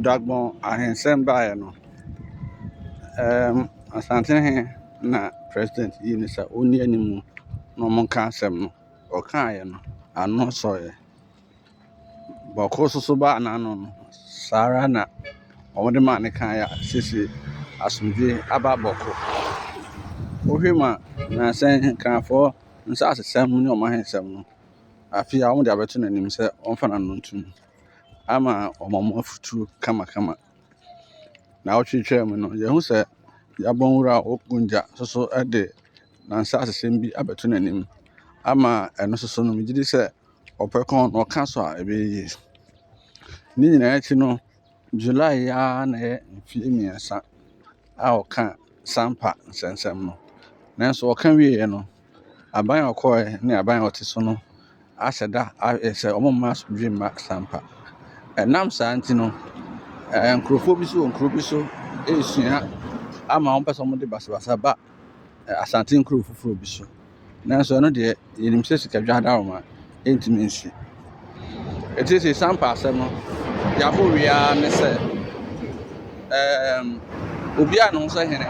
Dagbon ahensɛm baeɛ no Asantehen na president yi ne sɛ ɔnni anim na ɔmonka asɛm no ɔkaeɛ no ano sɔeɛ bɔko so baa n'ano no saa ara na ɔmode maa ne kaeɛ a sisi asomdwe aba bɔko wohwɛ ma nansɛn nkrafoɔ nsa asesɛm ne ɔmahensɛm no afei a wɔde abɛto n'anim sɛ ɔmfa n'ano ntom ama ɔmamo afutuo kamakama na ɔtwetwɛ mu no yɛhu sɛ yɛabɔn wura a ɔkunja soso de nansa asesɛm bi abɛto n'anim ama ɛno soso no megye di sɛ ɔpɛ kɔn na ɔka so a ɛbɛyɛ ne nyinaa akyi no July ya na yɛ mfie mmiɛnsa a ɔka sampa nsɛnsɛm no nanso ɔka wieɛ no aban a ɔkɔɛ ne aban a ɔte so no ahyɛ da sɛ ɔmomma asomdwe mma sampa ɛnam saa nti no nkurɔfoɔ bi so wɔ nkuro bi so ɛresua ama wɔn pɛ sɛ wɔde basabasa ba asante nkuro foforɔ bi so nanso ɛno deɛ yɛnim sɛ sikadwa adaroma ɛntumi nsi ɛti sampa asɛm no yɛabɔ wiaa ne sɛ obi a ne ho sɛ hene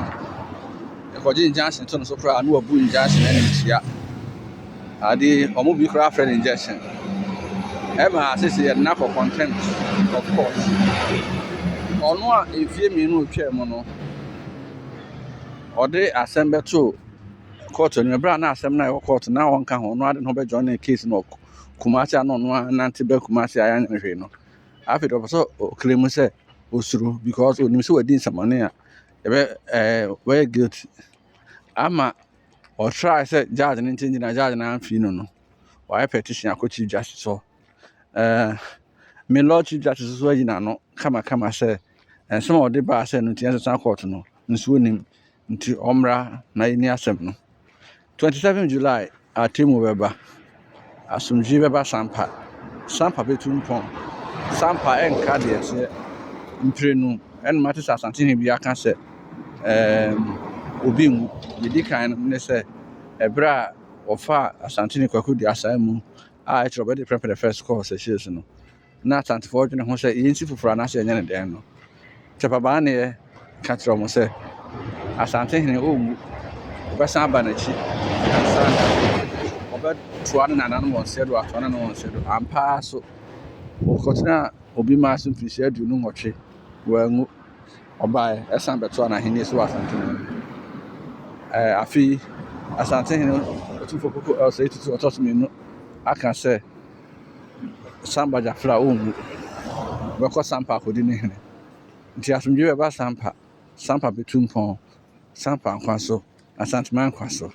ɛkɔgye injunction to no so koraa ne wabu injunction animhyia ade ɔmo bi koraa frɛ no injection ɛma asese yɛde no akɔ contempt of court ɔno a mfie mmienu otwa mu no ɔde asɛm bɛto court no ɛberɛ a na asɛm no a ɛwɔ court na ɔnka ho ɔno ade no bɛjoin ne case no Kumasi a ɔno anante bɛ Kumasi a yɛanyɛ no hwee no afei ɔpɛ sɛ ɔkele mu sɛ ɔsuro because ɔnim sɛ wadi nsɛmmɔne a wɔyɛ guilty ama ɔtry sɛ judge no nkyɛn gyina judge no amfii no wɔayɛ petition akɔ chief justice so me lord chief justice so ayi n'ano kamakama sɛ nsɛm a ɔde baa sɛ no nti ɛsesa court no nsuo nim nti ɔmmra na yɛni asɛm no 27 July atemu bɛba asomdwe bɛba sampa bɛtu mpɔn sampa ɛnka deɛ ɛsɛ mprenu ɛnoma te sɛ asantene bi aka sɛ obi nwu yɛdi kan no ne sɛ ɛberɛ a ɔfa asantene kwako di asaa mu a ɛkyerɛ ɔbɛde prɛpɛ the first call sɛ hyɛs no na asantefoɔ dwene ho sɛ yɛnsi foforɔ anaasɛ ɛnyɛ ne dɛn no kyɛpabaa ne yɛ ka kyerɛ ɔmo sɛ asantehene ɔnwu ɔbɛsan aba n'akyi ɔbɛtoa ne nananom wɔn nsɛ do atoa ne wɔn nsɛ do ampaa so ɔkɔtena obi maa so mfirihyia aduonu nwɔtwe wangu ɔbaeɛ ɛsan bɛtoa n'ahenni so wɔ asantehene afei asantehene ɔtumfoɔ koko ɛsɛ tutu ɔtɔ so mmienu aka sɛ Samba Jafra ɔnwu bɛkɔ sampa akɔdi ne hene nti asomdwe bɛba sampa bɛtu mpɔn sampa nkwa so asantema nkwa so